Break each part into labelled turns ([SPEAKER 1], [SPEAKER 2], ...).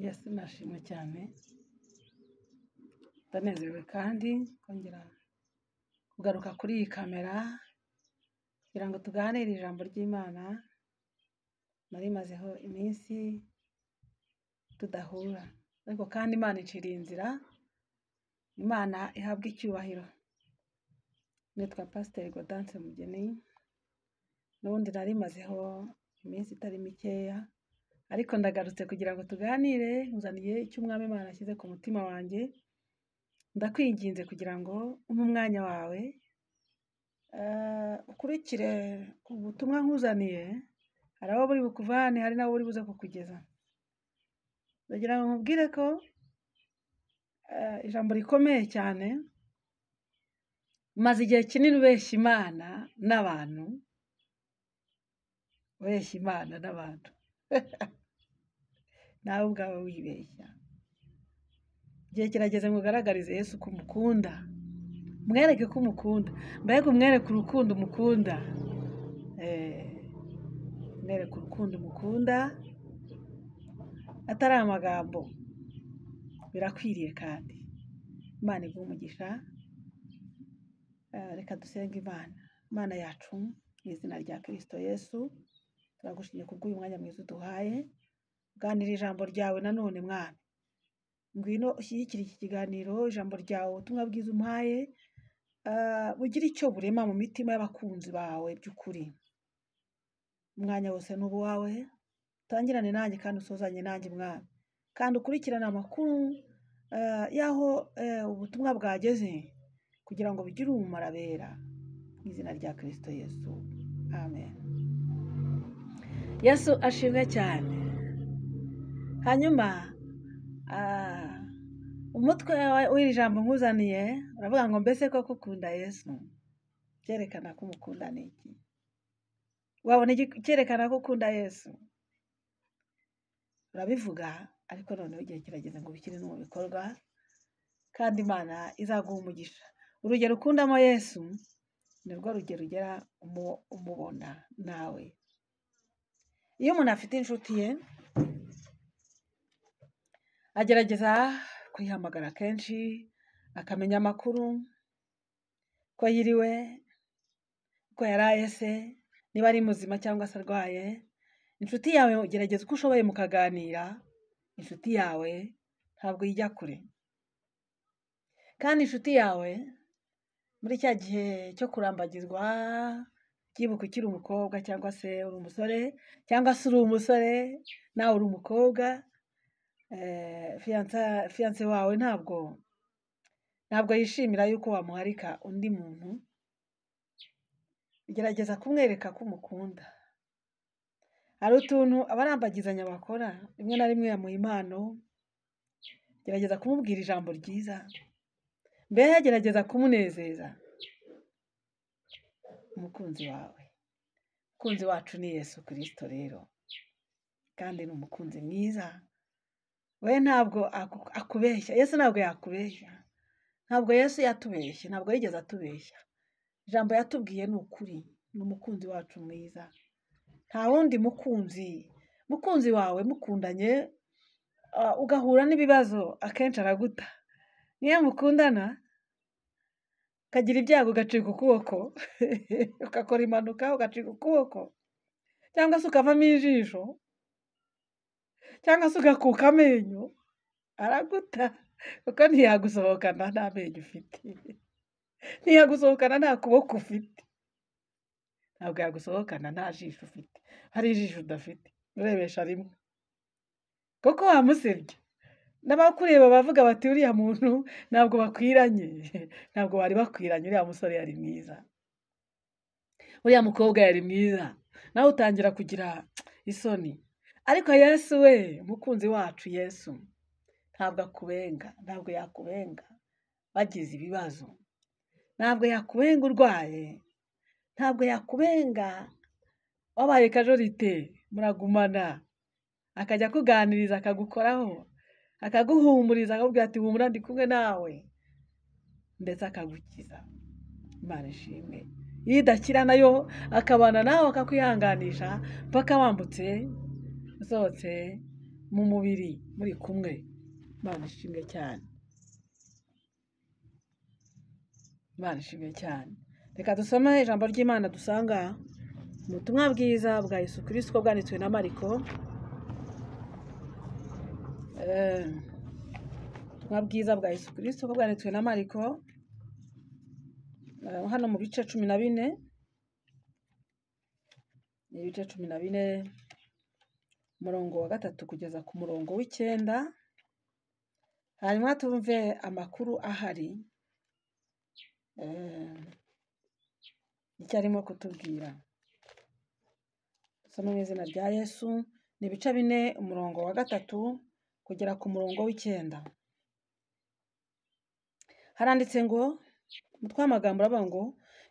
[SPEAKER 1] Yesu nashimwe cyane, ndanezerewe kandi kongera kugaruka kuri iyi kamera kugira ngo tuganire ijambo ry'Imana. Nari mazeho iminsi tudahura, ariko kandi Imana iciriye inzira, Imana ihabwa icyubahiro. Nitwa Pasiteri Gaudence Mugeni, n'ubundi nari mazeho iminsi itari mikeya, ariko ndagarutse kugira ngo tuganire. Nkuzaniye icyo Umwami Imana ashyize ku mutima wanjye. Ndakwinginze kugira ngo umpe umwanya wawe ukurikire ubutumwa nkuzaniye. Hari abo buri bukuvane, hari n'abo buri buze kukugeza. Ndagira ngo nkubwire ko ijambo rikomeye cyane, maze igihe kinini ubeshya Imana n'abantu, ubeshya Imana n'abantu nawe ubwawe wibeshya. Igihe kirageze ngo ugaragarize Yesu ko umukunda, mwereke ko umukunda, mbega umwereke urukundo umukunda. Mwereke urukundo umukunda atari amagambo, birakwiriye kandi Imana iguha umugisha. Reka dusenge Imana. Imana yacu, mu izina rya Kristo Yesu, turagushimye kubw'uyu mwanya mwiza uduhaye kuganira ijambo ryawe. Nanone Mwana, ngwino ushyigikire iki kiganiro, ijambo ryawe, ubutumwa bwiza umpaye bugira icyo burema mu mitima y'abakunzi bawe by'ukuri. Umwanya wose ni uwawe, utangirane nanjye kandi usozanye nanjye Mwana, kandi ukurikirane amakuru y'aho ubutumwa bwageze kugira ngo bigire umumaro abera, mu izina rya Kristo Yesu, amen. Yesu ashimwe cyane. Hanyuma umutwe w'iri jambo nkuzaniye uravuga ngo mbese ko ukunda Yesu, cyerekana ko umukunda ni iki? Wabona cyerekana ko ukunda Yesu? Urabivuga, ariko noneho igihe kirageze ngo ubishyire no mu bikorwa, kandi Imana izaguha umugisha. Urugero ukundamo Yesu ni rwo rugero ugera umubona nawe. Iyo umuntu afite inshuti ye, agerageza kuyihamagara kenshi, akamenya amakuru, ko yiriwe, ko yaraye se, niba ari muzima cyangwa se arwaye. Inshuti yawe ugerageza uko ushoboye mukaganira. Inshuti yawe ntabwo ijya kure, kandi inshuti yawe muri cya gihe cyo kurambagizwa, byibuka ukiri umukobwa cyangwa se uri umusore, cyangwa se uri umusore nawe uri umukobwa, fiyanse wawe ntabwo yishimira yuko wamuharika undi muntu. Gerageza kumwereka ko umukunda. Hari utuntu abarambagizanya bakora, rimwe na rimwe yamuha impano, gerageza kumubwira ijambo ryiza, mbere gerageza kumunezeza. Umukunzi wawe, umukunzi wacu ni Yesu Kristo rero, kandi ni umukunzi mwiza. We ntabwo akubeshya. Yesu ntabwo yakubeshya, ntabwo Yesu yatubeshye, ntabwo yigeze atubeshya. Ijambo yatubwiye ni ukuri. Ni umukunzi wacu mwiza, nta wundi mukunzi wawe mukundanye ugahura n'ibibazo, akenshi araguta. Niyo mukundana ukagira ibyago ugacika ukuboko ugakora impanuka ugacika ukuboko, cyangwa se ukavamo ijisho, cyangwa se ugakuka amenyo, araguta, kuko ntiyagusohokana nta menyo ufite, ntiyagusohokana nta kuboko ufite, ntabwo yagusohokana nta jisho ufite. Hari ijisho udafite urebesha rimwe, kuko wamusebye. N'abakureba bavuga bati uriya muntu ntabwo bakwiranye. Ntabwo bari bakwiranye. Uriya musore yari mwiza, uriya mukobwa yari mwiza, nawe utangira kugira isoni. Ariko Yesu we, umukunzi wacu Yesu, ntabwo akubenga, ntabwo yakubenga wagize ibibazo, ntabwo yakubenga urwaye, ntabwo yakubenga wabaye kajorite muragumana, akajya kuganiriza, akagukoraho, akaguhumuriza, akakubwira ati humura ndi kumwe nawe, ndetse akagukiza. Imana ishimwe. Iyo idakira nayo akabana nawe akakwihanganisha mpaka wambutse usohotse mu mubiri muri kumwe. Imana ishimwe cyane, Imana ishimwe cyane. Reka dusome ijambo ry'Imana dusanga mu butumwa bwiza bwa Yesu Kristo bwanditswe na Mariko. Ubutumwa bwiza bwa Yesu Kristo bwanditswe na Mariko, hano mu bice 14, ibice 14, umurongo wa 3 kugeza ku murongo w'9. Hanyuma tumve amakuru ahari icyo arimo kutubwira. Dusome mu izina rya Yesu. Ni ibice 4, umurongo wa 3 kugera ku murongo w'9. Haranditse ngo, umutwe w'amagambo uravuga ngo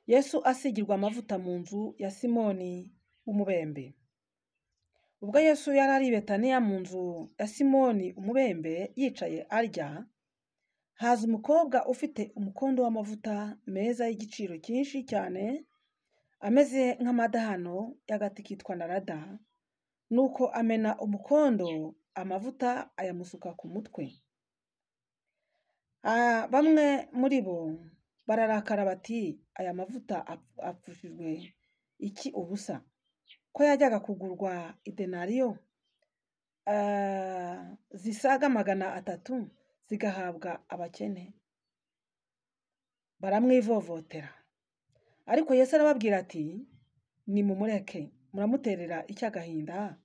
[SPEAKER 1] Yesu asigirwa amavuta mu nzu ya Simoni w'umubembe. Ubwo Yesu yari ari i Betaniya mu nzu ya Simoni umubembe yicaye arya, haza umukobwa ufite umukondo w'amavuta meza y'igiciro cyinshi cyane, ameze nk'amadahano y'agati kitwa narada, nuko amena umukondo amavuta ayamusuka ku mutwe. Bamwe muri bo bararakara bati, aya mavuta apfushijwe iki ubusa, ko yajyaga kugurwa idenariyo zisaga 300 zigahabwa abakene. Baramwivovotera. Ariko Yesu arababwira ati, nimumureke, muramuterera icy'agahinda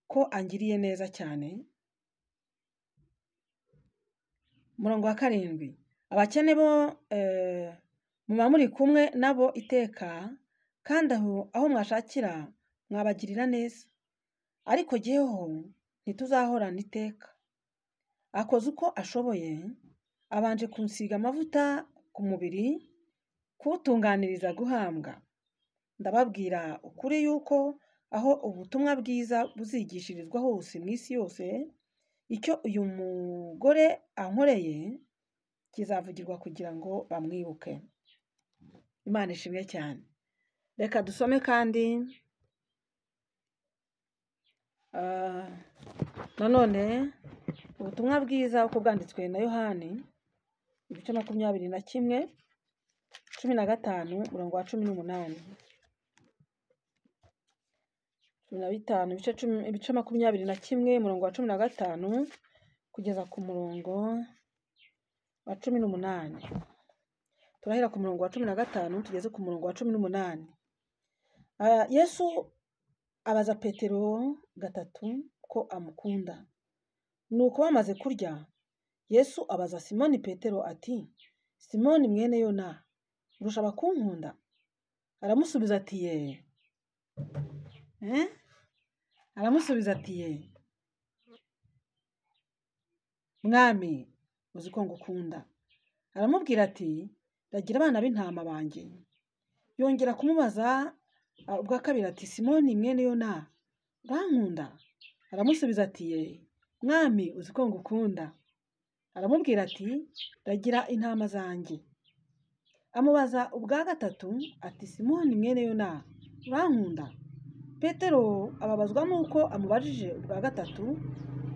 [SPEAKER 1] ko angiriye neza cyane. Murongo wa 7, abakene bo muba muri kumwe nabo iteka, kandi aho mwashakira mwabagirira neza, ariko jyeho ntituzahorana iteka. Akoze uko ashoboye, abanje kunsiga amavuta ku mubiri, kuwutunganiriza guhambwa. Ndababwira ukuri yuko aho ubutumwa bwiza buzigishirizwa hose mu isi yose, icyo uyu mugore ankoreye kizavugirwa kugira ngo bamwibuke. Imana ishimwe cyane. Reka dusome kandi nanone ubutumwa bwiza uko bwanditswe na Yohani, ibice 21, 15, umurongo wa 18. 15, ibice 21, umurongo wa 15 kugeza ku murongo wa 18. Turahera ku murongo wa 15 tugeze ku murongo wa 18. Yesu abaza Petero 3 ko amukunda. Nuko bamaze kurya, Yesu abaza Simoni Petero ati, Simoni mwene Yona, urusha kunkunda? Aramusubiza ati, ye. Aramusubiza ati, ye, mwami, uzi ko ngukunda. Aramubwira ati, ragira abana b'intama banjye. Yongera kumubaza ubwa kabiri ati, Simoni mwene Yona, urankunda? Aramusubiza ati, ye, mwami, uzi ko ngukunda. Aramubwira ati, ragira intama zanjye. Amubaza ubwa gatatu ati, Simoni mwene Yona, urankunda? Petero ababazwa nuko amubajije ubwa gatatu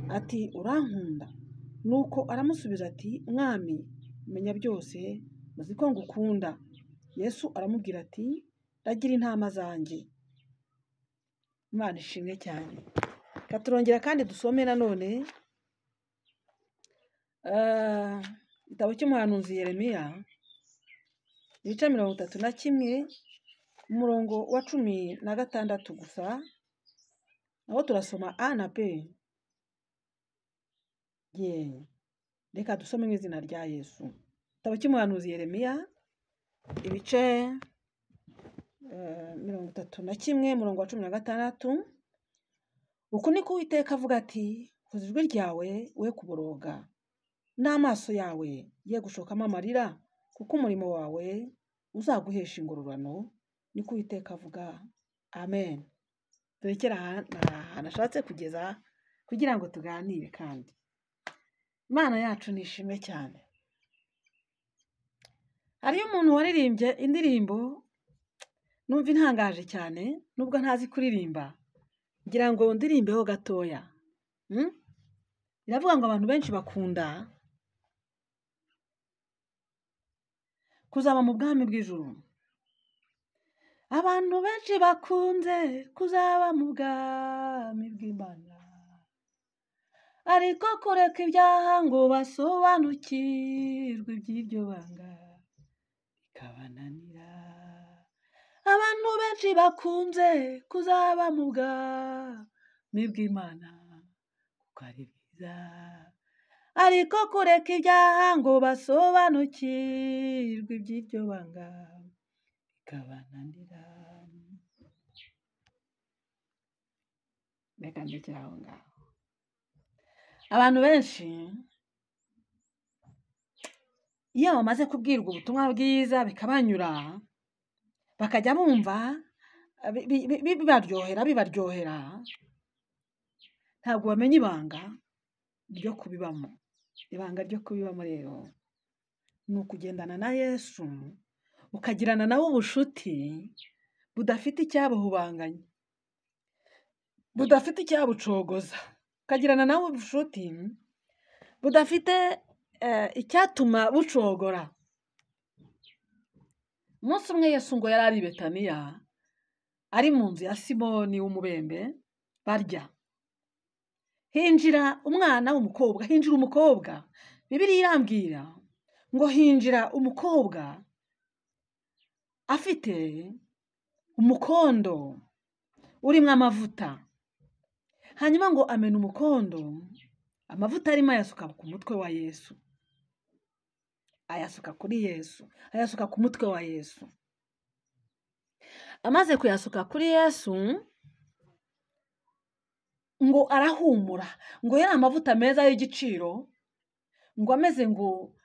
[SPEAKER 1] ati, urankunda? Nuko aramusubiza ati, mwami, menya byose, uzi ko ngukunda. Yesu aramubwira ati, ragira intama zanjye. Imana ishimwe cyane. Katurongera kandi dusome nanone igitabo cy'umuhanuzi Yeremiya, ibice 31, umurongo wa 16 gusa, aho turasoma A na B. Reka dusome mu izina rya Yesu. Igitabo cy'umuhanuzi Yeremiya, ibice 31, umurongo wa 16. Uku niko Uwiteka avuga ati, vuza ijwi ryawe we kuboroga, n'amaso yawe ye gushokamo amarira, kuko umurimo wawe uzaguhesha ingororano, niko Uwiteka avuga. Amen. Turekera aha nashatse kugeza kugira ngo tuganire kandi. Imana yacu nishimwe cyane. Hariyo umuntu waririmbye indirimbo numva intangaje cyane, nubwo ntazi kuririmba, ngira ngo ndirimbeho gatoya. iravuga ngo abantu benshi bakunda kuzaba mu bwami bw'ijuru. Abantu benshi bakunze kuzaba mu bwami bw'Imana, ariko kureka ibyaha ngo basobanukirwe iby'iryo banga bikabananira. Abantu benshi bakunze kuzaba mu bwami bw'Imana kuko ari bwiza, ariko kureka ibyaha ngo basobanukirwe iby'iryo banga bikabananira. Reka ndekere aho ngaho. Abantu benshi iyo bamaze kubwirwa ubutumwa bwiza bikabanyura, bakajya bumva bibaryohera, ntabwo bamenya ibanga ryo kubibamo. Ibanga ryo kubibamo rero ni ukugendana na Yesu, ukagirana nawe ubushuti budafite icyabuhubanganya, budafite icyabucogoza, ukagirana nawe ubushuti budafite icyatuma bucogora. Umunsi umwe Yesu ngo yari ari i Betaniya, ari mu nzu ya Simoni w'umubembe barya. Hinjira umwana w'umukobwa, hinjira umukobwa. Bibiliya irambwira ngo hinjira umukobwa afite umukondo urimo amavuta. Hanyuma ngo amena umukondo, amavuta arimo ayasuka ku mutwe wa Yesu, ayasuka kuri Yesu, ayasuka ku mutwe wa Yesu. Amaze kuyasuka kuri Yesu ngo arahumura, ngo yari amavuta meza y'igiciro, ngo ameze ngo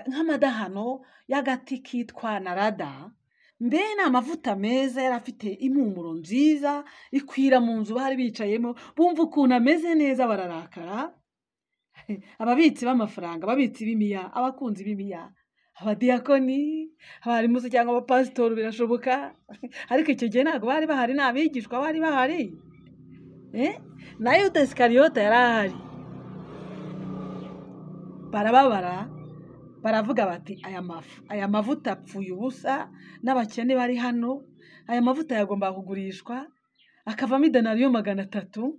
[SPEAKER 1] nk'amadahano y'agati kitwa narada. Mbe ni amavuta meza, yari afite impumuro nziza ikwira mu nzu bari bicayemo. Bumva ukuntu ameze neza bararakara. Ababitsi b'amafaranga, ababitsi b'imiya, abakunzi b'imiya, abadiyakoni, abarimu se cyangwa abapasitori birashoboka. Ariko icyo gihe ntabwo bari bahari, nta bigishwa bari bahari. Na Yuda Isikariyota yari ahari. Barababara, baravuga bati aya mavuta apfuye ubusa, n'abakene bari hano, aya mavuta yagomba kugurishwa akavamo idenariyo 300,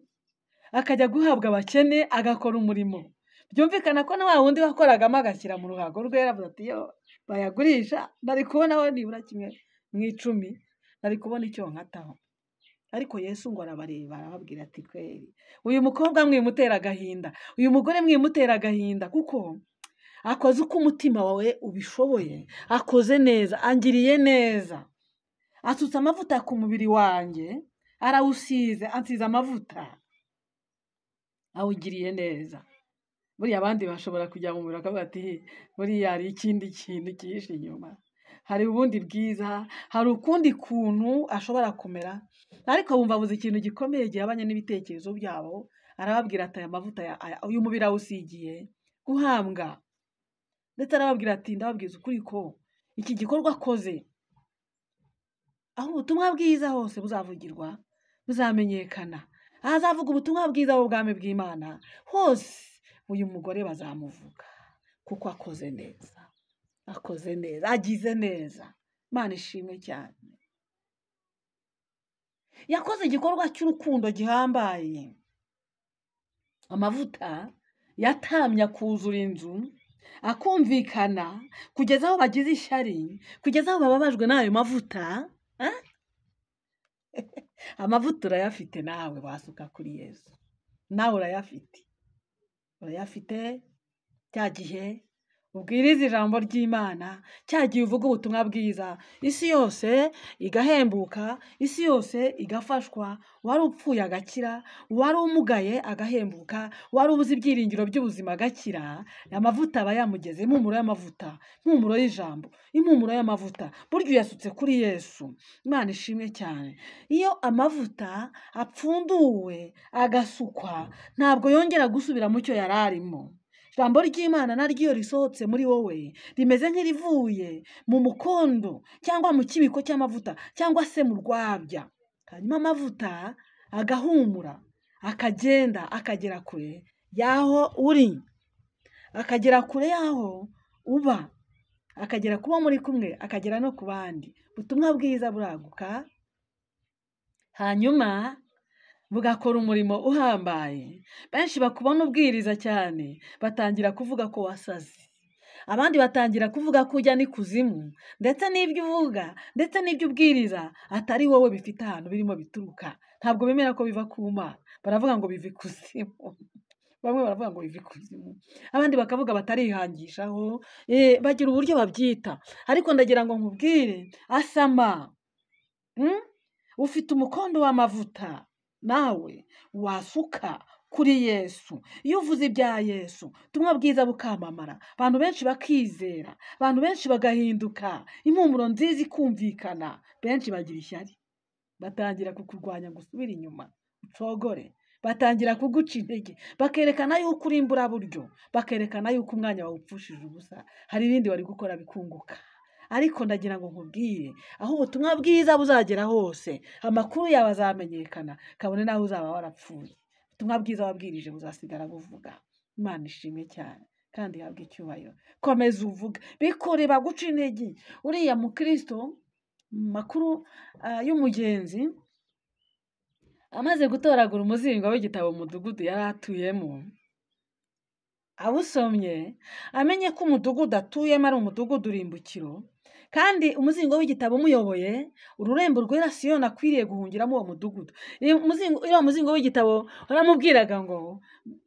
[SPEAKER 1] akajya guhabwa abakene, agakora umurimo. Byumvikana ko na wa wundi wakoragamo agashyira mu ruhago rwe yaravuze ati yo bayagurisha nari kubonaho nibura kimwe mu 10, nari kubona icyo nkataho. Ariko Yesu ngo arabareba, arababwira ati kweri uyu mukobwa mwimutera agahinda, uyu mugore mwimutera agahinda, kuko akoze uko umutima wawe ubishoboye, akoze neza, angiriye neza, asutse amavuta ku mubiri wanjye, arawusize, ansize amavuta, awugiriye neza. Buriya abandi bashobora kujya mu muriro akavuga ati buriya hari ikindi kintu cyihishe inyuma, hari ubundi bwiza, hari ukundi kuntu ashobora kumera. Ariko bumva abuze ikintu gikomeye gihabanye n'ibitekerezo byabo. Arababwira ati aya mavuta uyu mubiri awusigiye guhambwa. Ndetse arababwira ati ndababwiza ukuri ko iki gikorwa akoze, aho ubutumwa bwiza hose buzavugirwa, buzamenyekana, ahazavuga ubutumwa bwiza bw'ubwami bw'Imana hose, uyu mugore bazamuvuga kuko akoze neza, akoze neza, agize neza. Imana ishimwe cyane. Yakoze igikorwa cy'urukundo gihambaye. Amavuta yatamye akuzura inzu, akumvikana kugeza aho bagize ishyari, kugeza aho bababajwe n'ayo mavuta. Amavuta urayafite nawe, wasuka kuri Yesu. Nawe urayafite cya gihe ubwiriza ijambo ry'Imana, cya gihe uvuga ubutumwa bwiza, isi yose igahembuka, isi yose igafashwa. Wari upfuye agakira, wari umugaye agahembuka, wari ubuze ibyiringiro by'ubuzima agakira. Amavuta aba yamugeze, impumuro y'amavuta, impumuro y'ijambo, impumuro y'amavuta, buryo uyasutse kuri Yesu. Imana ishimwe cyane. Iyo amavuta apfunduwe agasukwa, ntabwo yongera gusubira mu cyo yari arimo. Ijambo ry'Imana naryo risohotse muri wowe rimeze nk'irivuye mu mukondo cyangwa mu kibiko cy'amavuta cyangwa se mu rwabya. Hanyuma amavuta agahumura, akagenda, akagera kure. y'aho uri, akagera kure y'aho uba, akagera kuba muri kumwe, akagera no ku bandi. Ubutumwa bwiza buraguka, hanyuma bugakora umurimo uhambaye. Benshi bakubona ubwiriza cyane batangira kuvuga ko wasaze, abandi batangira kuvuga ko ujya n'ikuzimu, ndetse n'ibyo uvuga ndetse n'ibyo ubwiriza atari wowe bifite ahantu birimo bituruka. Ntabwo bemera ko biva ku Mana, baravuga ngo biva ikuzimu. Bamwe baravuga ngo biva ikuzimu, abandi bakavuga batarihangishaho, bagira uburyo babyita. Ariko ndagira ngo nkubwire, asama, ufite umukondo w'amavuta, nawe wasuka kuri Yesu. Iyo uvuze ibya Yesu, ubutumwa bwiza bukamamara, abantu benshi bakizera, abantu benshi bagahinduka, impumuro nziza ikumvikana. Benshi bagira ishyari, batangira kukurwanya ngo usubire inyuma ucogore, batangira kuguca intege, bakerekana yuko uri imburaburyo, bakerekana yuko umwanya wawe upfushije ubusa, hari ibindi wari gukora bikunguka. Ariko ndagira ngo nkubwire, aho ubutumwa bwiza buzagera hose, amakuru yawe azamenyekana, kabone naho uzaba warapfuye, ubutumwa bwiza wabwirije buzasigara buvuga. Imana ishimwe cyane kandi ihabwe icyubahiro. Komeza uvuga, bikore baguca intege. Uriya mukristo, makuru y'umugenzi, amaze gutoragura umuzingo w'igitabo mu mudugudu yari atuyemo, awusomye amenye ko umudugudu atuyemo ari umudugudu urimbukiro, kandi umuzingo w'igitabo umuyoboye, ururembo rwera Siyoni akwiriye guhungiramo uwo mudugudu. Uriya muzingo w'igitabo uramubwiraga ngo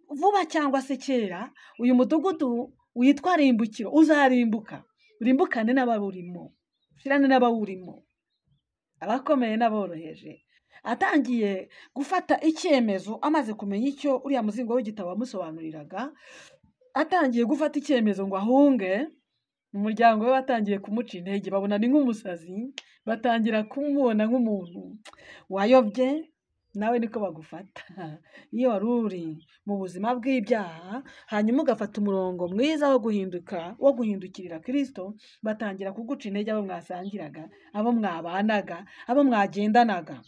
[SPEAKER 1] vuba cyangwa se kera uyu mudugudu witwa rimbukiro uzarimbuka, urimbukane n'abawurimo, ushirane n'abawurimo, abakomeye n'aboroheje. Atangiye gufata icyemezo, amaze kumenya icyo uriya muzingo w'igitabo wamusobanuriraga, atangiye gufata icyemezo ngo ahunge, umuryango we watangiye kumuca intege, babona ni nk'umusazi, batangira kumubona nk'umuntu wayobye. Nawe niko bagufata iyo wari uri mu buzima bw'ibyaha, hanyuma ugafata umurongo mwiza wo guhindukirira Kristo, batangira kuguca intege, abo mwasangiraga, abo mwabanaga, abo mwagendanaga.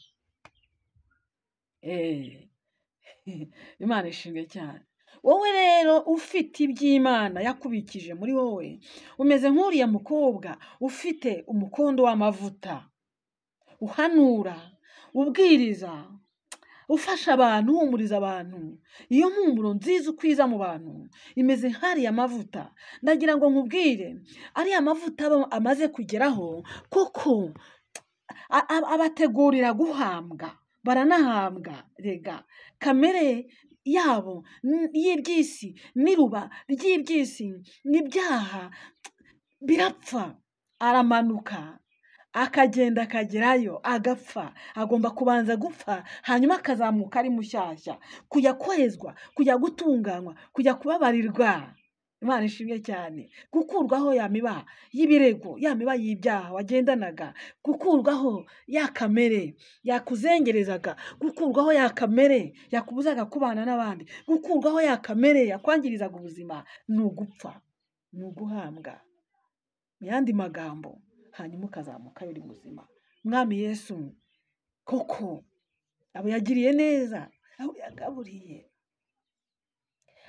[SPEAKER 1] Imana ishimwe cyane. Wowe rero ufite iby'Imana yakubikije muri wowe, umeze nk'uriya mukobwa ufite umukondo w'amavuta, uhanura, ubwiriza, ufasha abantu, uhumuriza abantu. Iyo mpumuro nziza ukwiza mu bantu imeze nk'ariya mavuta. Ndagira ngo nkubwire, ariya mavuta amaze kugeraho kuko abategurira guhambwa, baranahambwa. Rega kamere yabo y'iby'isi n'iruba ry'iby'isi n'ibyaha birapfa. Aramanuka akagenda akagerayo agapfa, agomba kubanza gupfa, hanyuma akazamuka ari mushyashya, kujya kwezwa, kujya gutunganywa, kujya kubabarirwa. Imana ishimwe cyane. Gukurwaho ya miba y'ibirego, ya miba y'ibyaha wagendanaga, gukurwaho ya kamere yakuzengerezaga, gukurwaho ya kamere yakubuzaga kubana n'abandi, gukurwaho ya kamere yakwangirizaga ubuzima. Ni ugupfa, ni uguhambwa, mu yandi magambo, hanyuma ukazamuka uri muzima. Mwami Yesu koko abo yagiriye neza, abo yagaburiye,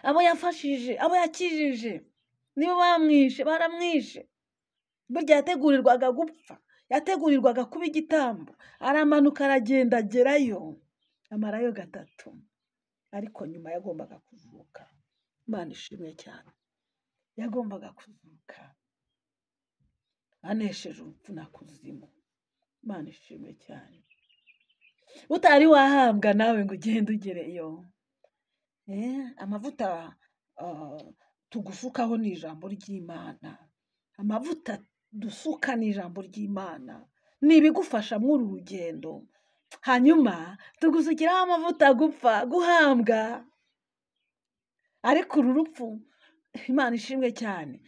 [SPEAKER 1] abo yafashije, abo yakijije, nibo bamwishe, baramwishe. Burya yategurirwaga gupfa, yategurirwaga kuba igitambo. Aramanuka aragenda agerayo, amarayo 3, ariko nyuma yagombaga kuzuka. Imana ishimwe cyane, yagombaga kuzuka anesheje urupfu na kuzimu. Imana ishimwe cyane. Utari wahambwa nawe ngo ugende ugereyo. Amavuta tugusukaho ni ijambo ry'Imana. Amavuta dusuka ni ijambo ry'Imana, ni ibigufasha muri uru rugendo. Hanyuma tugusukiraho amavuta gupfa, guhambwa. Ariko uru rupfu, Imana ishimwe cyane,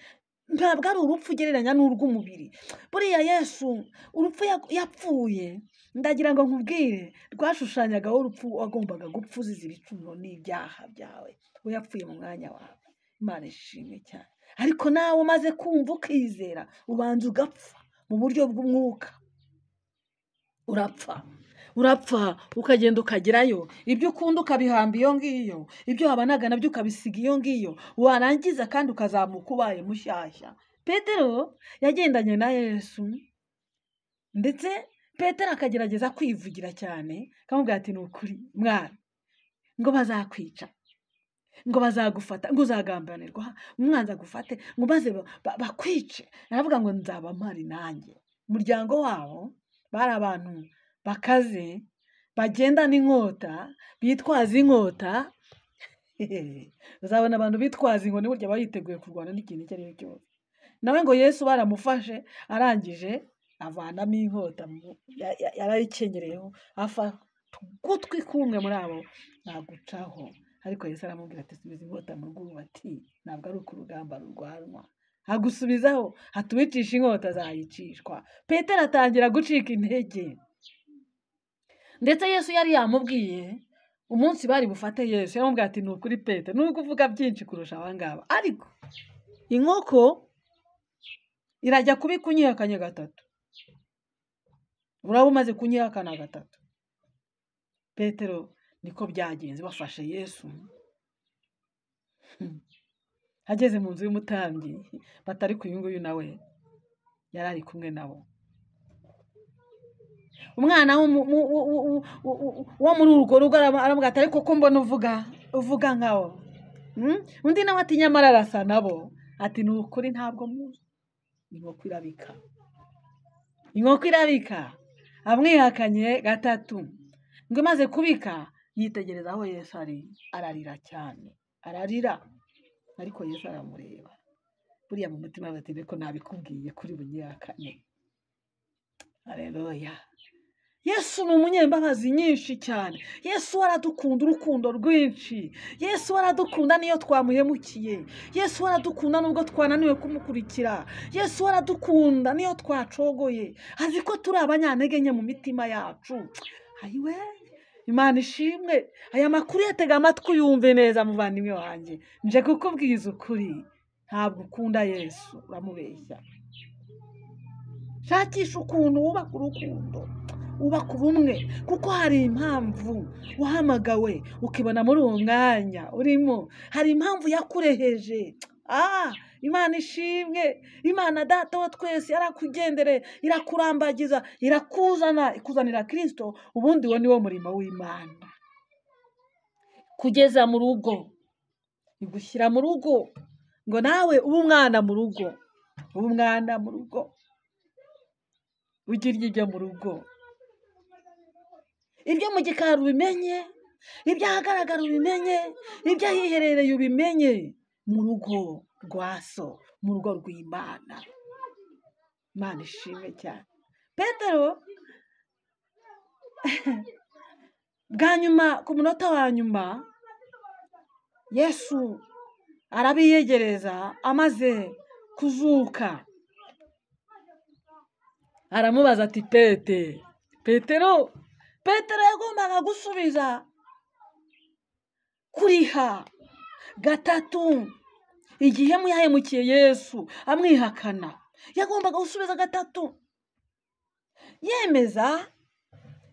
[SPEAKER 1] ntabwo ari urupfu ugereranya n'urw'umubiri. Buriya Yesu urupfu yapfuye, ndagira ngo nkubwire, rwashushanyagaho urupfu wagombaga gupfa uzize ibicumuro n'ibyaha byawe. We yapfuye mu mwanya wawe. Imana ishimwe cyane. Ariko nawe umaze kumva ukizera, ubanza ugapfa mu buryo bw'umwuka. Urapfa, urapfa ukagenda ukagerayo, ibyo ukunda ukabihamba iyo ngiyo, ibyo wabanaga nabyo ukabisiga iyo ngiyo, warangiza kandi ukazamuka ubaye mushyashya. Petero yagendanye na Yesu, ndetse Petero akagerageza kwivugira cyane, akamubwira ati ni ukuri mwana, ngo bazakwica, ngo bazagufata, ngo uzagambanirwa, umwanzi agufate, ngo maze bakwice. Aravuga ngo nzaba mpari nanjye. Umuryango wabo bari abantu bakaze, bagenda n'inkota, bitwaza inkota. Uzabona abantu bitwaza inkoni burya bayiteguye kurwana n'ikintu icyo ari cyo cyose. Nawe ngo Yesu baramufashe, arangije avanamo inkota, yarayikenyereyeho, afata ugutwi kumwe muri abo nagucaho. Ariko Yesu aramubwira ati subiza inkota mu rwubo, ati ntabwo ari uko urugamba rurwanwa. Agusubizaho atuwicisha inkota azayicishwa. Petero atangira gucika intege, ndetse Yesu yari yamubwiye umunsi bari bufate Yesu, yaramubwira ati ni ukuri Petero, nubwo uvuga byinshi kurusha abangaba, ariko inkoko irajya kubikunyihakanya gatatu, uraba umaze kunyihakana gatatu. Petero niko byagenze, bafashe Yesu. Ageze mu nzu y'umutambyi, batari ku nguyu nawe yari ari kumwe nabo. Umwana wo muri urwo rugo aramubwira ati ariko ko mbona uvuga nkawo. Undi nawe ati nyamara arasa nabo. Ati ni ukuri ntabwo muzi. Inkoko irabika, inkoko irabika, amwihakanye gatatu. Ngo imaze kubika, yitegereza aho Yesu ari, ararira cyane, ararira. Ariko Yesu aramureba, buriya mu mutima we ati ko nabikubwiye kuri bunyihakane. Haleluya. Yesu ni umunyembabazi nyinshi cyane. Yesu aradukunda urukundo rwinshi. Yesu aradukunda niyo twamuhemukiye. Yesu aradukunda nubwo twananiwe kumukurikira. Yesu aradukunda niyo twacogoye. Azi ko turi abanyantege nke mu mitima yacu. Ayiwe, Imana ishimwe. Aya makuru yatega amatwi yumve neza muvandimwe wanjye. Nje kukubwiza ukuri, ntabwo ukunda Yesu, uramubeshya. Shakisha ukuntu wubaka urukundo, ubaka ubumwe, kuko hari impamvu wahamagawe ukibona muri uwo mwanya urimo. Hari impamvu yakureheje. Imana ishimwe. Imana data wa twese yarakugendere, irakurambagiza, irakuzana, ikuzanira Kristo. Ubundi wo niwo murimo w'Imana. Kugeza mu rugo, igushyira mu rugo, ngo nawe ube umwana mu rugo, ube umwana mu rugo, ugirye ibyo mu rugo. Ibyo mu gikari ubimenye, ibyo ahagaragara ubimenye, ibyo ahiherereye ubimenye. Mu rugo rwa so, mu rugo rw'Imana. Imana ishimwe cyane. Petero bwa nyuma, ku munota wa nyuma, Yesu arabiyegereza, amaze kuzuka. Aramubaza ati Petero yagombaga gusubiza kuriha gatatu. Igihe yahemukiye Yesu amwihakana, yagombaga gusubiza gatatu. Yemeza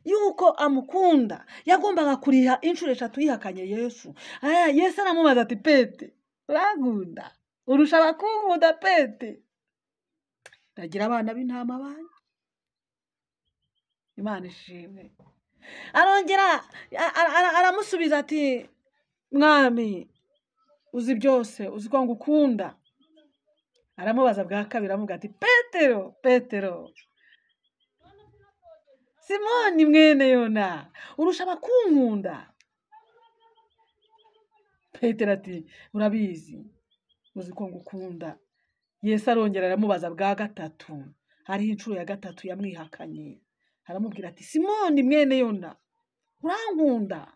[SPEAKER 1] yuko amukunda, yagombaga kuriha inshuro 3 yihakanye Yesu. Yesu aramubaza ati Pete, urankunda? Urusha abakunkunda Pete? Ndagira abana b'intama banyu. Imana ishimwe. Arongera aramusubiza ati mwami, uzi byose, uzi ko ngukunda. Aramubaza bwa kabiri, aramubwira ati Petero, Simoni mwene Yona, urusha abakunkunda? Petero ati urabizi, uzi ko ngukunda. Yesu arongera aramubaza bwa gatatu, hari inshuro ya gatatu yamwihakanye. Aramubwira ati Simoni mwene Yona, urankunda?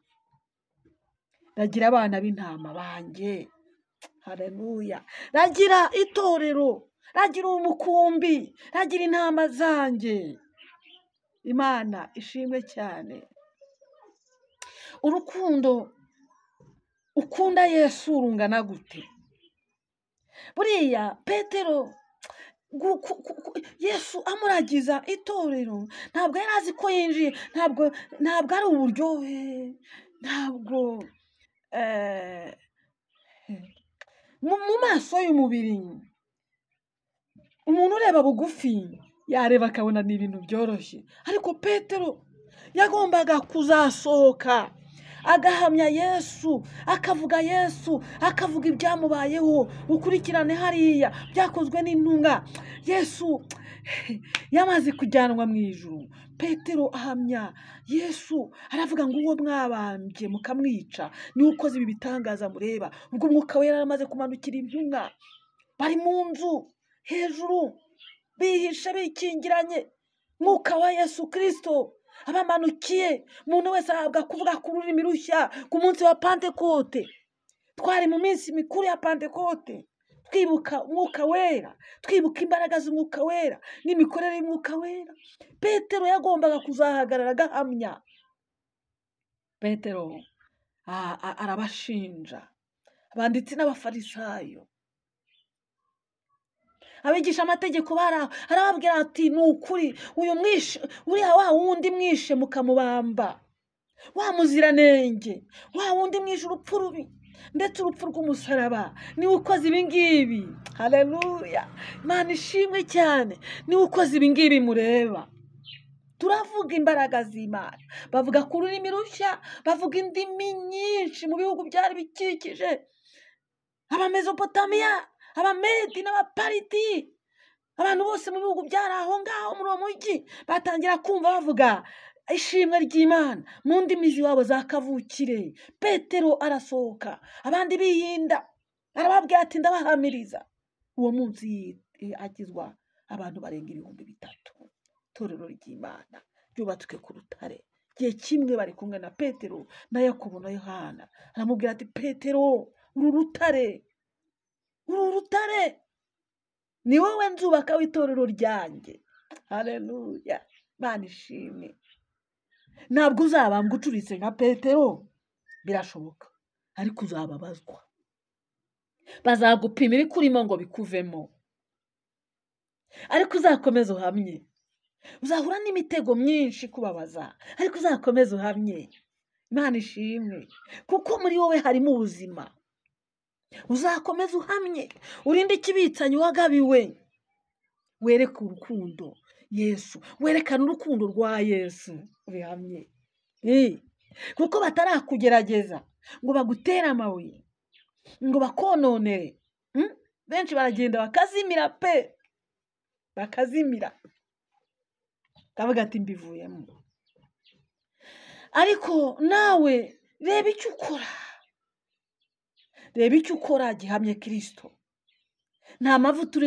[SPEAKER 1] Ragira abana b'intama banjye. Haleluya. Ragira itorero, ragira umukumbi, ragira intama zanjye. Imana ishimwe cyane. Urukundo ukunda Yesu rungana gute? Buriya Petero Yesu amuragiza itorero ntabwo yari azi ko yinjiye, ntabwo ari uburyohe, ntabwo mu maso y'umubiri umuntu ureba bugufi yareba akabona ni ibintu byoroshye, ariko Petero yagombaga kuzasohoka agahamya Yesu, akavuga Yesu, akavuga ibyamubayeho. Ukurikirane hariya byakozwe n'intumwa. Yesu yamaze kujyanwa mu ijuru, Petero ahamya Yesu, aravuga ngo uwo mwabambye mukamwica niwe ukoze ibi bitangaza mureba. Ubwo Mwuka Wera yaramaze kumanukira intumwa, bari mu nzu hejuru bihishe bikingiranye. Mwuka wa Yesu Kristo abamanukiye, umuntu wese ahabwa kuvuga ku rurimi rushya ku munsi wa Pentekote. Twari mu minsi mikuru ya Pentekote, twibuka Umwuka Wera, twibuka imbaraga z'Umwuka Wera n'imikorere y'Umwuka Wera. Petero yagombaga kuzahagarara agahamya. Petero arabashinja abanditsi n'abafarisayo, abigisha amategeko arababwira ati ni ukuri uyu mwishe, uriya wa wundi mwishe mukamubamba, wa muziranenge, wa wundi mwishe urupfu rubi ndetse urupfu rw'umusaraba, niwe ukoze ibi ngibi. Haleluya, Imana ishimwe cyane, niwe ukoze ibi ngibi mureba. Turavuga imbaraga z'Imana, bavuga ku rurimi rushya, bavuga indimi nyinshi mu bihugu byari bikikije, Abamezopotamiya, Abamedi n'Abapariti, abantu bose mu bihugu byari aho ngaho muri uwo mujyi batangira kumva bavuga ishimwe ry'Imana mu ndimi z'iwabo za kavukire. Petero arasohoka, abandi bihinda, arababwira ati ndabahamiriza. Uwo munsi agizwa abantu barenga 3,000. Itorero ry'Imana ryubatswe ku rutare. Igihe kimwe bari kumwe na Petero na Yakobo na Yohana, aramubwira ati Petero, uru rutare ni wowe nzubaka w'itorero ryanjye. Haleluya, Imana ishimwe. Ntabwo uzabambwa ucuritse nka Petero, birashoboka, ariko uzababazwa. Bazagupima ibikurimo ngo bikuvemo, ariko uzakomeza uhamye. Uzahura n'imitego myinshi kubabaza, ariko uzakomeza uhamye. Imana ishimwe, kuko muri wowe harimo ubuzima. Uzakomeza uhamye, urinde ikibitsanyo wagabiwe. Wereke urukundo Yesu, werekana urukundo rwa Yesu, ubihamye. Kuko batarakugerageza ngo bagutere amabuye, ngo bakononere. Benshi baragenda bakazimira pe, bakazimira, kavuga ati mbivuyemo. Ariko nawe reba icyo ukora, reba icyo ukora gihamye Kristo. Nta mavuta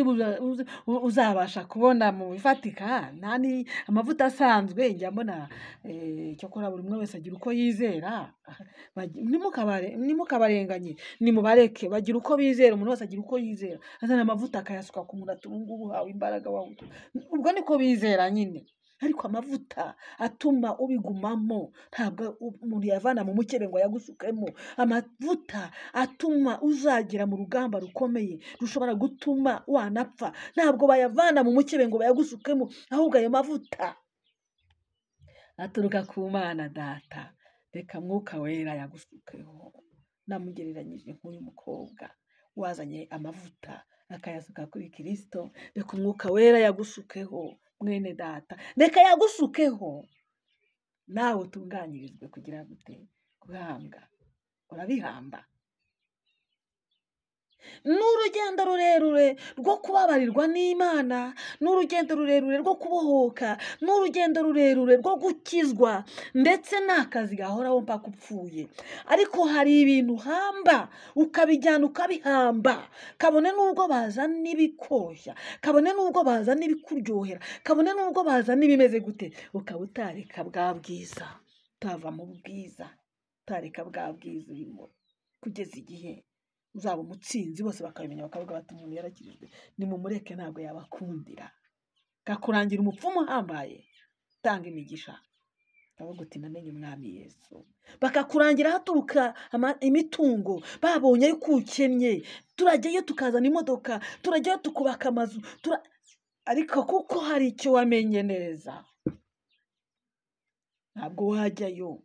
[SPEAKER 1] uzabasha kubona mu bifatika, nani amavuta asanzwe. Njya mbona cyo kora buri umwe wese agira uko yizera. Nimukabarenganye, nimubareke bagira uko bizera. Umuntu wese agira uko yizera, azana amavuta akayasuka ku muntu ati ubu ngubu uhawe imbaraga wawe. Ubwo niko bizera nyine, ariko amavuta atuma ubigumamo. Ntabwo umuntu yavana mu mukebe ngo yagusukemo. Amavuta atuma uzagera mu rugamba rukomeye rushobora gutuma wanapfa. Ntabwo bayavana mu mukebe ngo bayagusukemo, ahubwo ayo mavuta aturuka ku Mana Data. Reka Mwuka Wera yagusukeho. Namugereranyije nk'uyu mukobwa wazanye amavuta akayasuka kuri Kristo. Reka Umwuka Wera yagusukeho mwene Data, reka yagusukeho nawe utunganyirizwe kugira gute guhambwa. Urabihamba. N'urugendo rurerure rwo kubabarirwa n'Imana, n'urugendo rurerure rwo kubohoka, n'urugendo rurerure rwo gukizwa, ndetse n'akazi gahoraho mpaka upfuye. Ariko hari ibintu hamba ukabijyana ukabihamba, kabone n'ubwo bazana ibikoshya, kabone n'ubwo bazana ibikuryohera, kabone n'ubwo bazana ibimeze gute, ukaba utareka bwa bwiza, utava mu bwiza, utareka bwa bwiza urimo, kugeza igihe uzaba umutsinzi. Bose bakabimenya bakavuga bati umuntu yarakirijwe, nimumureke ntabwo yabakundira. Kakurangira umupfumu uhambaye, tanga imigisha, kavuga uti namenye Umwami Yesu. Bakakurangira haturuka imitungo, babonye yuko ukennye. Turajyayo tukazana imodoka, turajyayo tukubaka amazu, ariko kuko hari icyo wamenye neza ntabwo wajyayo.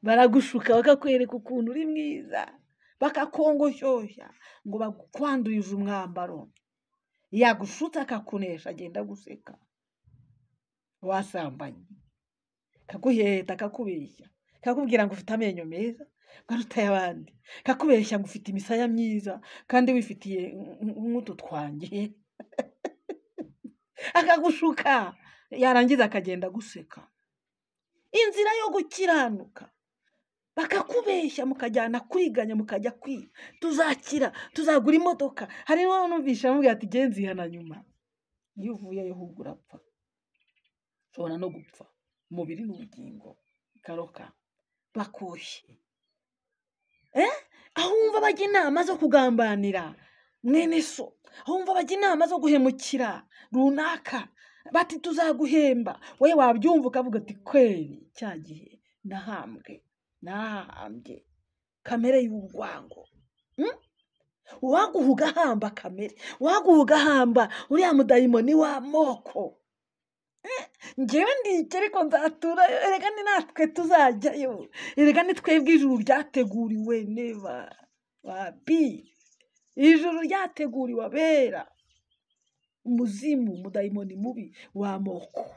[SPEAKER 1] Baragushuka bakakwereka ukuntu uri mwiza, bakakongoshyushya ngo bakwandurije umwambaro. Yagushutse akakunesha agenda guseka, wasambanye, kaguheta, akakubeshya, kakubwira ngo ufite amenyo meza aruta ay'abandi, kakubeshya ngo ufite imisaya myiza kandi wifitiye nk'utu twanjye. Akagushuka yarangiza akagenda guseka. Inzira yo gukiranuka bakakubeshya, mukajyana kwiganya, mukajya kwiba, tuzakira, tuzagura imodoka. Hari n'uwo numvisha amubwira ati genzi hana nyuma. Iyo uvuyeyo ahubwo urapfa, ushobora no gupfa, umubiri n'ubugingo bikaroka. Bakoshye aho wumva bajya inama zo kugambanira mwene so, aho wumva bajya inama zo guhemukira runaka, bati tuzaguhemba, wowe wabyumva ukavuga ati kweri cya gihe nahambwe kamere y'urwango. Waguha ugahamba kamere, waguha ugahamba uriya mudayimoni w'amoko. Njyewe ndike ariko nzaturayo, erega ni natwe tuzajyayo, erega ni twebwe ijuru ryateguriwe neva wapi, ijuru ryateguriwe abera. Umuzimu, umudayimoni mubi w'amoko,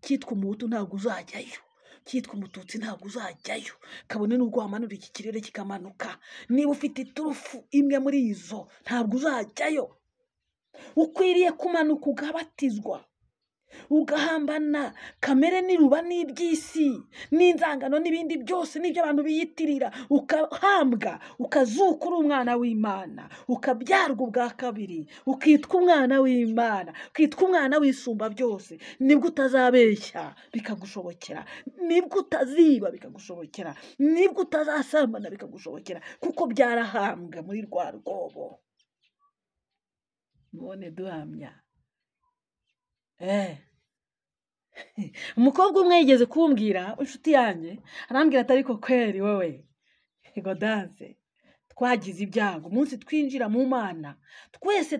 [SPEAKER 1] cyitwa umuhutu ntabwo uzajyayo, cyitwa umututsi ntabwo uzajyayo, kabone n'ubwo wamanura iki kirere kikamanuka. Niba ufite iturufu imwe muri izo ntabwo uzajyayo. Ukwiriye kumanuka ugabatizwa, ugahambana kamere n'iruba n'iby'isi n'inzangano n'ibindi byose n'ibyo abantu biyitirira, ukahambwa, ukazuka uri umwana w'Imana, ukabyarwa ubwa kabiri, ukitwa umwana w'Imana, ukitwa umwana w'isumba byose. Nibwo utazabeshya bikagushobokera, nibwo utaziba bikagushobokera, nibwo utazasambana bikagushobokera, kuko byarahambwe muri rwa rwobo. None duhamya. Umukobwa umwe yigeze kumbwira, inshuti yanjye, arambwira ati ariko kweri wowe Gaudence, twagize ibyago umunsi twinjira mu Mana twese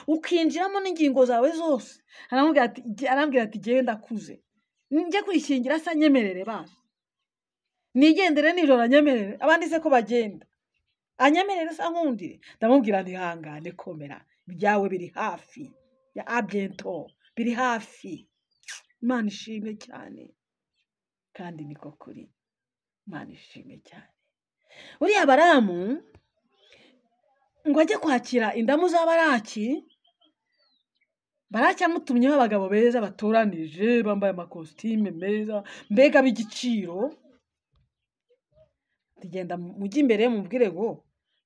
[SPEAKER 1] ukinjiramo n'ingingo zawe zose. Arambwira ati genda kuze njye kwishingira sa nyemerere bana, nigendere nijoro anyemerere, abandi se ko bagenda anyemerere sa nkundire. Ndamubwira ntihangane, komera, ibyawe biri hafi ya abiento, biri hafi. Imana ishimwe cyane, kandi niko kuri. Imana ishimwe cyane. Uriya Baramu ngo ajye kwakira indamu za Baraki, Baraki amutumyeho abagabo beza batoranije, bambaye amakositime meza, mbega b'igiciro. Tugenda mujye imbere mubwire ngo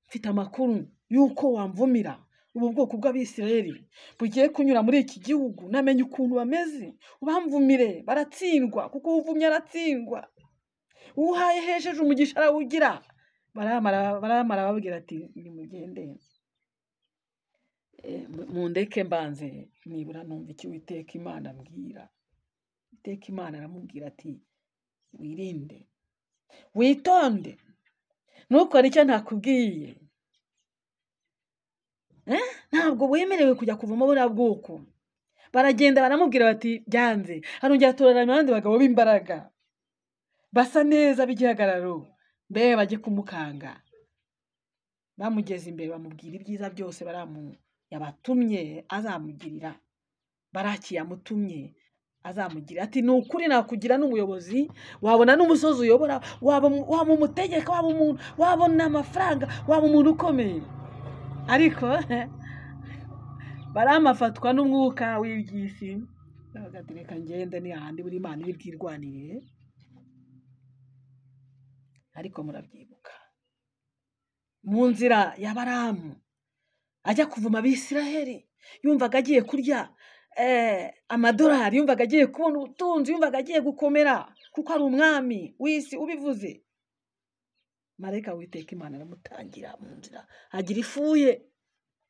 [SPEAKER 1] mfite amakuru y'uko wamvumira ubu bwoko bw'Abisirayeli bugiye kunyura muri iki gihugu, namenye ukuntu bameze, ubamvumire, baratsindwa, kuko uvumye aratsindwa, uhaye hesheje umugisha arawugira. Baramara babwira ati nimugende, mundeke mbanze nibura numva icyo Uwiteka Imana ambwira. Uwiteka Imana aramubwira ati wirinde, witonde, ntukore icyo ntakubwiye. Ntabwo wemerewe kujya kuvamo buriya bwoko. Baragenda baramubwira bati byanze. Arongera atoranya abandi bagabo b'imbaraga basa neza b'igihagararo, mbe bajye kumukanga. Bamugeze imbere bamubwira ibyiza byose Baramu yabatumye azamugirira, Baraki yamutumye azamugirira. Ati ni ukuri nakugira n'umuyobozi, wabona n'umusozi uyobora, waba umutegeka, waba umuntu, wabona amafaranga, waba umuntu ukomeye. Ariko Baramu afatwa n'umwuka w'iby'isi, reka ngende ni ahandi buri Imana iri bwirwanirire. Ariko murabyibuka mu nzira ya Baramu ajya kuvuma Abisirayeli, yumvaga agiye kurya amadolari, yumvaga agiye kubona ubutunzi, yumvaga agiye gukomera kuko ari umwami w'isi ubivuze. Marayika w'Uwiteka Imana aramutangira mu nzira, agira ifuye.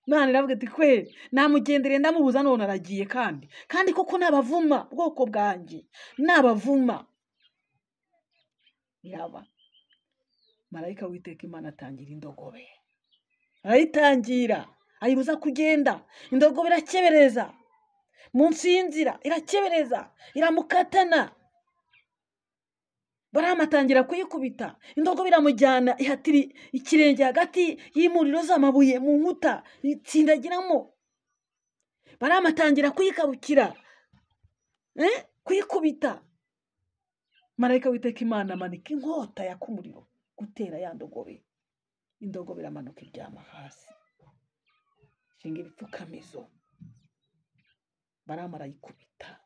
[SPEAKER 1] Imana iravuga ati kweri namugendere ndamubuza, none aragiye, kandi koko nabavuma bwoko bwanjye, nabavuma yaba. Marayika w'Uwiteka Imana atangira indogobe, arayitangira, ayibuza kugenda. Indogobe irakebereza, munsi y'inzira irakebereza iramukatana. Baramu atangira kuyikubita, indogobe iramujyana ihatira ikirenge hagati y'imuriro z'amabuye mu nkuta itsindagiramo. Baramu atangira kuyikabukira, kuyikubita. Marayika w'Uwiteka Imana amanika inkota yaka umuriro gutera ya ndogobe. Indogobe iramanuka iryama hasi, ishinga ibipfukamizo. Baramu arayikubita,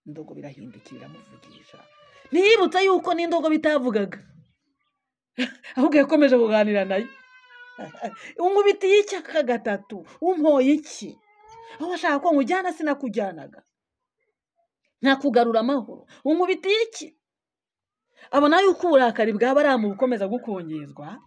[SPEAKER 1] indogobe irahindukira iramuvugisha. Ntiyibutsa yuko n'indogobe itavugaga, ahubwo yakomeje kuganira nayo. Unkubitiye iki aka gatatu? Umpoye iki? Aho washaka ko nkujyana sinakujyanaga, ntakugarura amahoro. Unkubitiye iki? Abona yuko uburakari bwa Baramu bukomeza gukongezwa.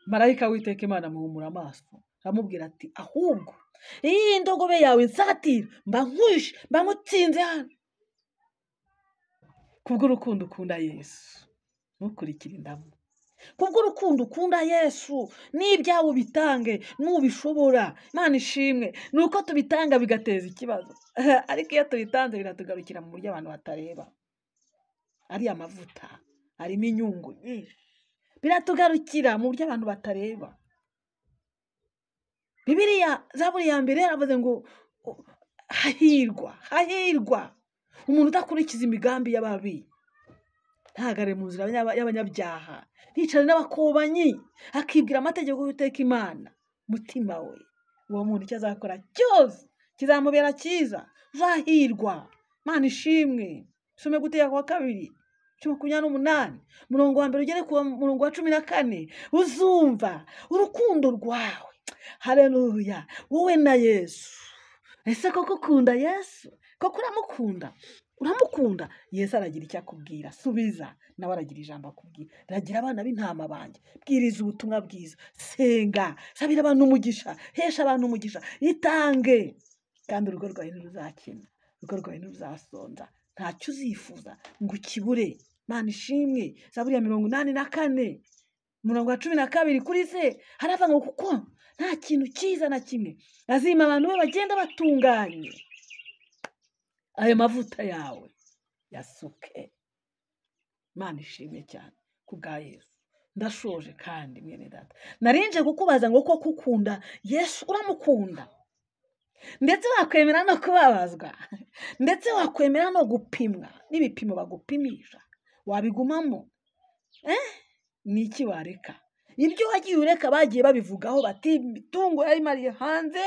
[SPEAKER 1] Marayika w'Uwiteka Imana amuhumura amaso, aramubwira ati ahubwo iyi ndogobe yawe nsatira mba nkwishe, mba nkutsinze hano. Kubw'urukundo ukunda Yesu ntukurikire indamu. Kubw'urukundo ukunda Yesu n'ibyawe bitange nubishobora. Imana ishimwe nuko tubitanga bigateza ikibazo, ariko iyo tubitanze biratugarukira mu buryo abantu batareba. Ari amavuta arimo inyungu nyinshi, biratugarukira mu buryo abantu batareba. Bibiliya Zaburi ya mbere yaravuze ngo hahirwa umuntu udakurikiza imigambi y'ababi, ntagare mu nzira y'abanyabyaha, nticare n'abakobanyi, akibwira amategeko y'Uwiteka Imana mutima we. Uwo muntu icyo azakora cyose kizamubera cyiza. Uzahirwa. Imana ishimwe. Some Gutegeka kwa 2:28 umurongo wa mbere ugere ku murongo wa 14, uzumva urukundo rwawe. Haleluya. Wowe na Yesu, ese koko ukunda Yesu? Koko uramukunda? Yesu aragira icyo akubwira, subiza. Nawe aragira ijambo akubwira. Ragira abana b'intama banjye, bwiriza ubutumwa bwiza, senga, sabira abantu umugisha, hesha abantu umugisha, itange, kandi urugo rwawe ntiruzakena, urugo rwawe ntiruzasonza, ntacyo uzifuza ngo ukibure. Imana ishimwe. Zaburi ya 84 umurongo wa 12 kuri se haravuga ngo kuko nta kintu cyiza na kimwe azima abantu be bagenda batunganye. Ayo mavuta yawe yasuke. Imana ishimwe cyane kubwa Yesu. Ndashoje kandi mwene data, narinje kukubaza ngo ko kukunda Yesu uramukunda, ndetse wakwemera no kubabazwa, ndetse wakwemera no gupimwa n'ibipimo bagupimisha, wabigumamo? Niki wareka? Ibyo wagiye ureka bagiye babivugaho bati imitungo yayimariye hanze,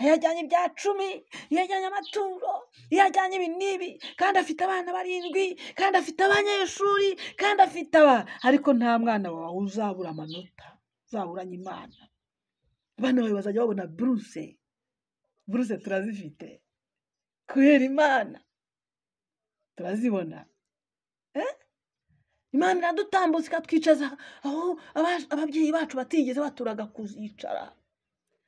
[SPEAKER 1] yajyanye ibya 10, yajyanye amaturo, yajyanye ibi n'ibi, kandi afite abana 7, kandi afite abanyeshuri, kandi afite ariko nta mwana wawe uzabura amanota, uzaburanye Imana. Abana bawe bazajya babona buruse turazifite kubera Imana, turazibona. Imana iradutambutse ikatwicaza aho ababyeyi bacu batigeze baturaga kuzicara.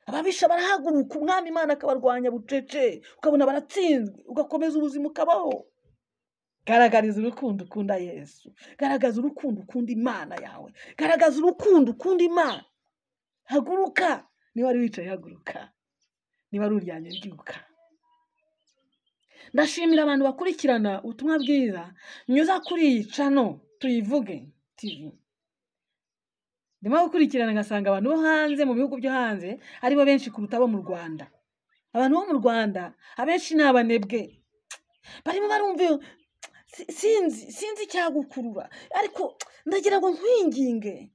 [SPEAKER 1] Ababisha barahaguruka, umwami Imana akabarwanya bucece, ukabona baratsinzwe, ugakomeza ubuzima ukabaho. Garagariza urukundo ukunda Yesu, garagaza urukundo ukunda Imana yawe, garagaza urukundo ukunda Imana. Haguruka. Niba ari wicaye haguruka, niba ari uryamye byuka. Ndashimira abantu bakurikirana ubutumwa bwiza nyuza kuri iyi channel Tuyivuge TV. Ndimo gukurikirana ngasanga abantu bo hanze, mu bihugu byo hanze aribo benshi kuruta abo mu Rwanda. Abantu bo mu Rwanda abenshi ni abanebwe, barimo barumva sinzi cyagukurura, ariko ndagira ngo nkwinginge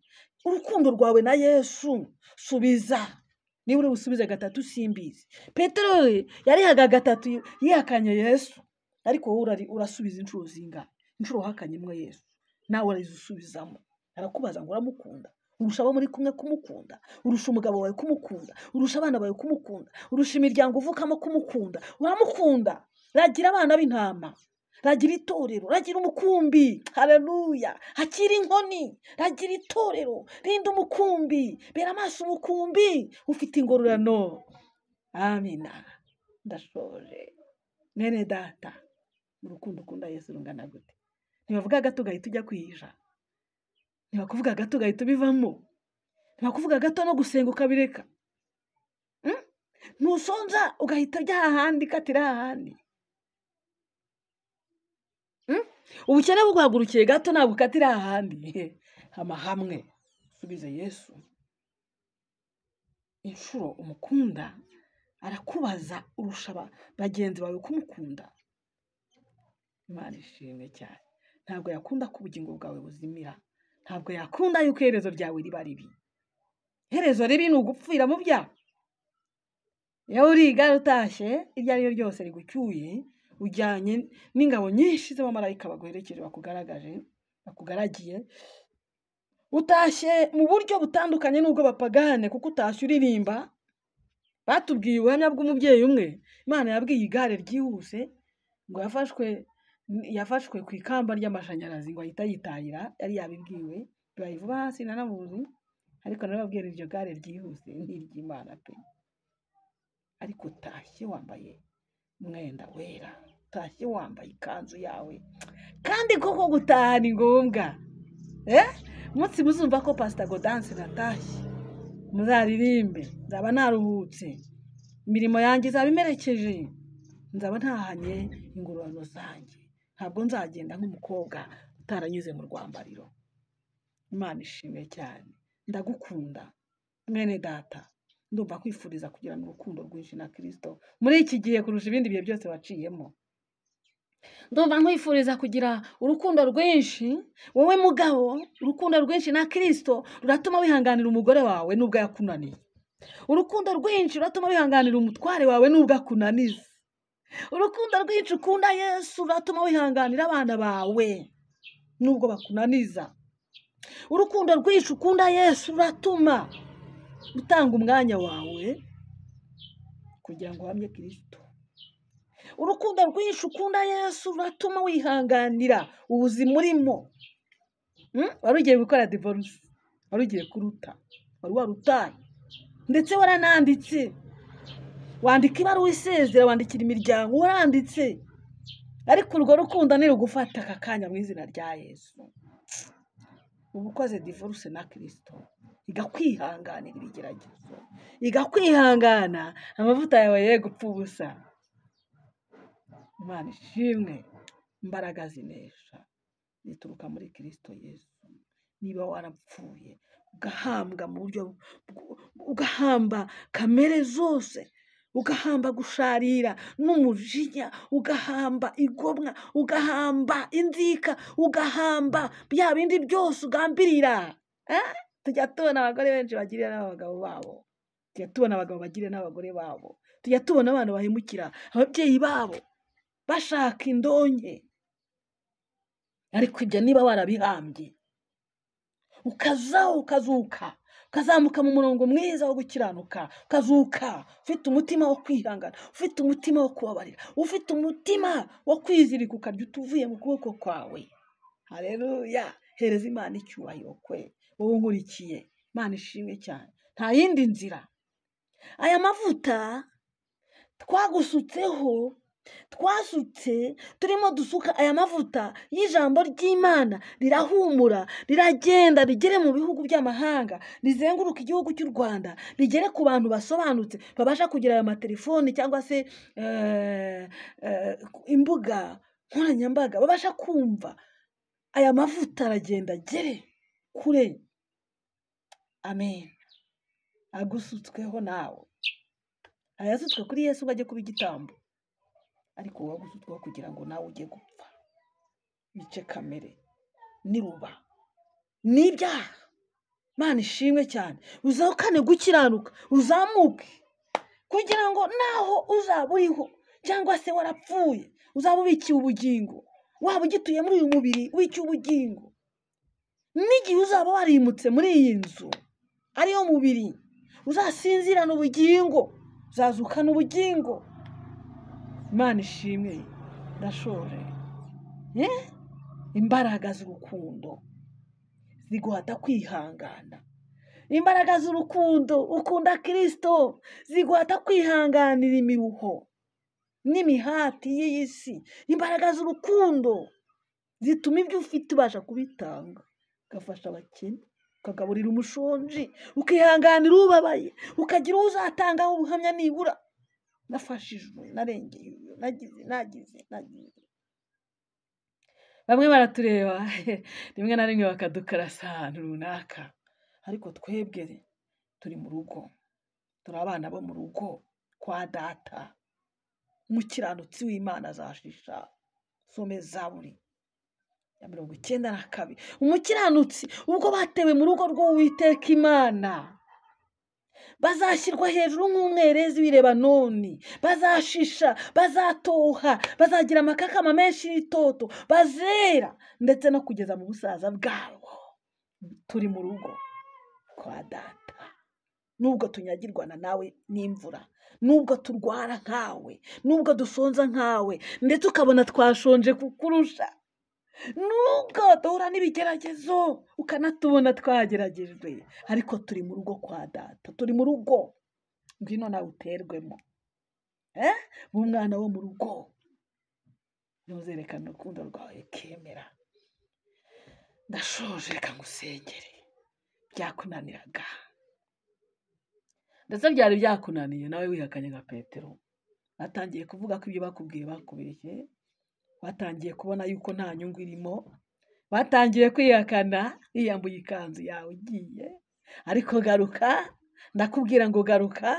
[SPEAKER 1] urukundo rwawe na Yesu subiza. Niba uri busubize 3 simbizi. Petero yarihaga 3 yihakanye Yesu, ariko wowe urasubiza inshuro zinga, inshuro hakanye mwe Yesu, nawe urizusubizamo. Arakubaza ngo uramukunda? Urusha abo muri kumwe kumukunda, urusha umugabo wawe kumukunda, urusha abana bawe kumukunda, urusha imiryango uvukamo kumukunda. Uramukunda. Ragira abana b'intama, ragira itorero, ragira umukumbi. Haleluya. Hakira inkoni, ragira itorero, rinda umukumbi, bera amaso umukumbi, ufite ingororano. Amina. Ndashoje. Mwene data, urukundo ukunda Yesu rungana gute? Ntibavuga gato gahita ujya kwihisha, ntibakuvuga gato gahita ubivamo, ntibakuvuga gato no gusenga ukabireka. ntusonza ugahita ujya ahandi katira ahandi. Ubukene buguhagurukiye gato ntabwo ukatira ahandi. Hama hamwe usubize Yesu. Inshuro umukunda arakubaza urusha bagenzi bawe kumukunda. Imana ishimwe cyane. Ntabwo yakunda ko ubugingo bwawe buzimira. Ntabwo yakunda yuko iherezo ryawe riba ribi. Iherezo ribi ni ugupfira mu byaha. Iyo uriga utashye iryo ari ryo ryose rigucyuye, ujyanye n'ingabo nyinshi z'abamarayika baguherekeje bakugaragiye, utashye mu buryo butandukanye n'ubwo bapagane, kuko utashye uririmba. Batubwiye ubuhamya bw'umubyeyi umwe Imana yabwiye igare ryihuse ngo yafashwe ku ikamba ry'amashanyarazi ngo ahita yitahira. Yari yabibwiwe bayivuba hasi nanamuzi, ariko narababwira iryo gare ryihuse n'iry'Imana pe. Ariko utashye wambaye umwenda wera, utashye wambaye ikanzu yawe, kandi koko gutaha ni ngombwa. Umunsi muzumva ko Pastor Gaudence natashye, muzaririmbe. Nzaba naruhutse, imirimo yanjye izaba imerekeje, nzaba ntahanye ingororano zanjye. Ntabwo nzagenda nk'umukobwa utaranyuze mu rwambariro. Imana ishimwe cyane. Ndagukunda mwene data. Ndumva kwifuriza kugirana urukundo rwinshi na Kristo muri iki gihe kurusha ibindi bihe byose waciyemo. Ndumva nkwifuriza kugira urukundo rwinshi wowe mugabo. Urukundo rwinshi na Kristo ruratuma wihanganira umugore wawe nubwo yakunaniye. Urukundo rwinshi ruratuma wihanganira umutware wawe nubwo akunaniza. Urukundo rwinshi ukunda Yesu ruratuma wihanganira abana bawe nubwo bakunaniza. Urukundo rwinshi ukunda Yesu ruratuma utanga umwanya wawe kugira ngo uhamye Kristo. Urukundo rwinshi ukunda Yesu ruratuma wihanganira ubuzima urimo. Wari ugiye gukora divorce, wari ugiye kuruta, wari warutaye, ndetse warananditse, wandika ibaruwa isezera, wandikira imiryango, waranditse, ariko urwo rukundo nirugufata aka kanya mu izina rya Yesu. Ubu ukoze divorce na Kristo, igakwihanganira ibigeragezo, igakwihangana, amavuta yawe ye gupfa ubusa. Imana ishimwe. Imbaraga zinesha zituruka muri Kristo Yesu. Niba warapfuye ugahambwa mu buryo, ugahamba kamere zose, ugahamba gusharira n'umujinya, ugahamba igomwa, ugahamba inzika, ugahamba bya bindi byose ugambirira. Tujya tubona abagore benshi bagirira n'abagabo babo, tujya tubona abagabo bagirira n'abagore babo, tujya tubona abantu bahemukira ababyeyi babo bashaka indonke. Ariko ibyo niba warabihambye ukazuka, ukazamuka mu murongo mwiza wo gukiranuka, ukazuka ufite umutima wo kwihangana, ufite umutima wo kubabarira, ufite umutima wo kwizirika, ukarya utuvuye mu kuboko kwawe. Haleluya. Hereza Imana icyubahiro kwe wowe unkurikiye. Imana ishimwe cyane. Nta yindi nzira. Aya mavuta twagusutseho, twasutse, turimo dusuka aya mavuta y'ijambo ry'Imana, rirahumura, riragenda rigere mu bihugu by'amahanga, rizenguruka igihugu cy'u Rwanda, rigere ku bantu basobanutse babasha kugira aya matelefoni cyangwa se imbuga nkoranyambaga, babasha kumva. Aya mavuta aragenda agere kure. Amen. Agusutsweho nawe. Ayasutswe kuri Yesu ngo ajye kuba igitambo, ariko wowe agusutsweho kugira ngo nawe ujye gupfa. Bice kamere niruba n'ibyaha. Imana ishimwe cyane. Uzahukane gukiranuka, uzamuke, kugira ngo naho uzaba uriho cyangwa se warapfuye, uzaba ubikiye ubugingo. Waba ugituye muri uyu mubiri w'icyo ubugingo, n'igihe uzaba warimutse muri iyi nzu ariyo mubiri, uzasinzirana ubugingo, uzazukana ubugingo. Imana ishimwe. Ndashoje. Imbaraga z'urukundo ziguhata kwihangana. Imbaraga z'urukundo ukunda Kristo ziguhata kwihanganira imiruho n'imihati y'iyi si. Imbaraga z'urukundo zituma ibyo ufite ubasha kubitanga, ugafasha abakene, ukagaburira umushonji, ukihanganira ubabaye, ukagira uwo uzatangaho ubuhamya nibura nafashijwe, narengeye, nagize. Bamwe baratureba rimwe na rimwe bakadukarasa ahantu runaka, ariko twebwe turi mu rugo, turi abana bo mu rugo kwa data. Umukiranutsi w'Imana azashisha. Some Zaburi ya 92. Umukiranutsi ubwo batewe mu rugo rw'Uwiteka Imana bazashyirwa hejuru nk'umwerezi w'Ilebanoni, bazashisha, bazatoha, bazagira amakakama menshi y'itoto, bazera ndetse no kugeza mu busaza bwabo. Turi mu rugo kwa data, nubwo tunyagirwana nawe n'imvura, nubwo turwara nkawe, nubwo dusonza nkawe, ndetse ukabona twashonje kukurusha, nubwo duhura n'ibigeragezo ukanatubona twageragejwe, ariko turi mu rugo kwa data, turi mu rugo. Ngwino nawe uterwemo, umwana wo mu rugo, ntuzerekane urukundo rwawe kemera. Ndashoje, reka ngusengere. Byakunaniraga ndetse byari byakunaniye, nawe wihakanye nka Petero, batangiye kuvuga ko ibyo bakubwiye bakubeshye, batangiye kubona yuko nta nyungu irimo, batangiye kwihakana, yiyambuye ikanzu yawe ugiye. Ariko garuka, ndakubwira ngo garuka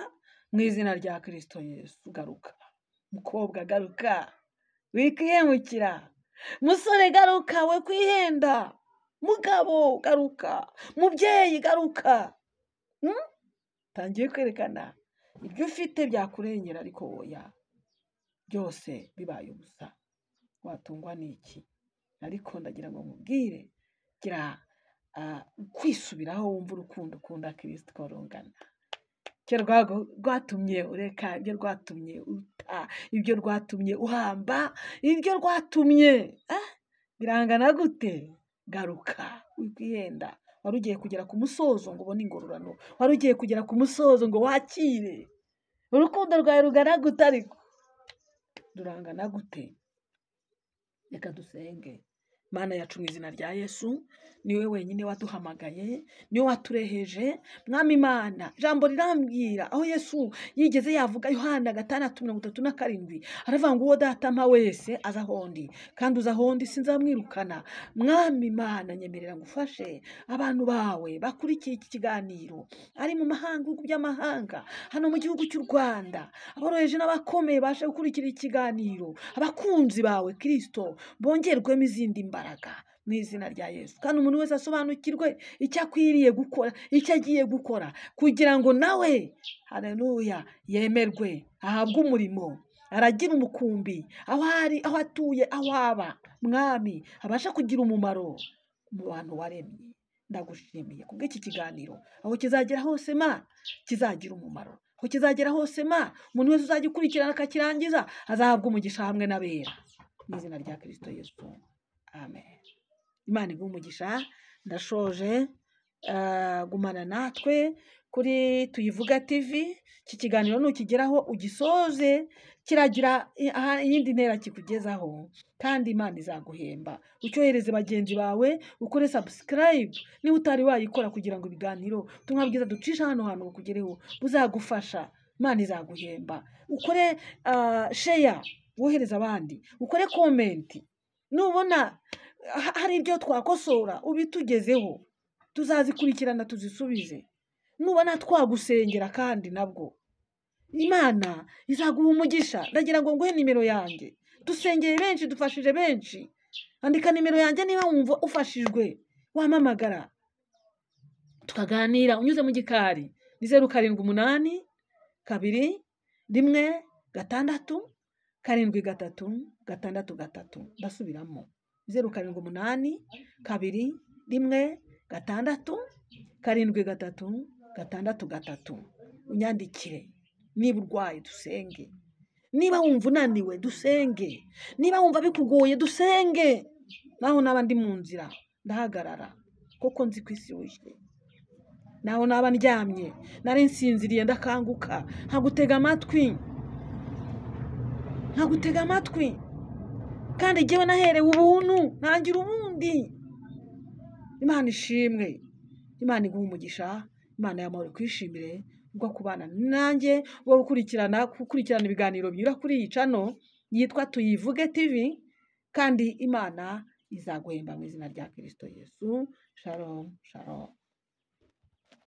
[SPEAKER 1] mu izina rya Kristo Yesu. Garuka mukobwa, garuka, wikihemukira. Musore garuka, we kwihenda. Mugabo garuka, mubyeyi garuka. Tangiye kwerekana ibyo ufite byakurengera, ariko oya, byose bibaye ubusa, watungwa n'iki? Ariko ndagira ngo mubwire, gira kwisubiraho, wumva urukundo ukunda Kristo ko rungana. Icyo rwatumye ureka, ibyo rwatumye uta, ibyo rwatumye uhamba, ibyo rwatumye birangana gute? Garuka, wikwihenda. Wari ugiye kugera ku musozo ngo ubone ingororano, wari ugiye kugera ku musozo ngo wakire. Urukundo rwawe rugana gute? Ariko rurangana gute? Reka dusenge. Mana yacu, mu izina rya Yesu, niwe wenyine waduhamagaye, niwe watureheje. Mwami Imana, ijambo rirambwira aho Yesu yigeze yavuga, Yohana 6:37, aravuga ngo uwo data ampa wese aza ahondi, kandi uza ahondi sinzamwirukana. Mwami Imana, nyemerera ngufashe abantu bawe bakurikiye iki kiganiro, ari mu mahanga, ibihugu by'amahanga, hano mu gihugu cy'u Rwanda, aboroheje n'abakomeye bashe gukurikira ikiganiro, abakunzi bawe Kristo bongerwemo izindi imbaraga mu izina rya Yesu. Kandi umuntu wese asobanukirwe icyo akwiriye gukora, icyo agiye gukora, kugira ngo nawe, haleluya, yemerwe, ahabwe umurimo, aragira umukumbi, aho ari, aho atuye, aho aba. Mwami, abasha kugira umumaro mu bantu waremye. Ndagushimiye kubw'iki kiganiro, aho kizagera hose Mana, kizagira umumaro. Aho kizagera hose Mana, umuntu wese uzajya ukurikirana akakirangiza azahabwa umugisha hamwe n'abera, mu izina rya Kristo Yesu. Amen. Imana iguhe umugisha. Ndashoje. Gumana natwe kuri Tuyivuga TV. Iki kiganiro nukigeraho ugisoze, kiragira iyindi ntera kikugezaho, kandi Imana izaguhemba. Ucyohereze bagenzi bawe, ukore subscribe niba utari wayikora, kugira ngo ibiganiro tumwe bwiza ducisha hano hantu kugereho buzagufasha. Imana izaguhemba. Ukore share, wohereza abandi, ukore comment. Nubona hari ibyo twakosora ubitugezeho, tuzazikurikirana tuzisubize. Nubona twagusengera kandi nabwo, Imana izaguha umugisha. Ndagira ngo nguhe nimero yanjye, dusengeye benshi, dufashije benshi. Andika nimero yanjye niba wumva ufashijwe, wamamagara tukaganira unyuze mu gikari. Ni 078 2 1 6 7 3 Ndasubiramo, 078 2 1 6 7 3 Unyandikire. Niba urwaye dusenge, niba wumva unaniwe dusenge, niba wumva bikugoye dusenge. Naho naba ndi mu nzira ndahagarara, kuko nzi ko isi wishe. Naho naba ndyamye, nari nsinziriye ndakanguka, nkagutega amatwi, kandi jyewe naherewe ubuntu, ntangira ubundi. Imana ishimwe. Imana iguha umugisha, Imana y'amahoro kwishimire bwo kubana nanjye, bwo gukurikirana ibiganiro binyura kuri iyi channel yitwa Tuyivuge TV, kandi Imana izaguhemba mu izina rya Kristo Yesu. Shalom, shalom.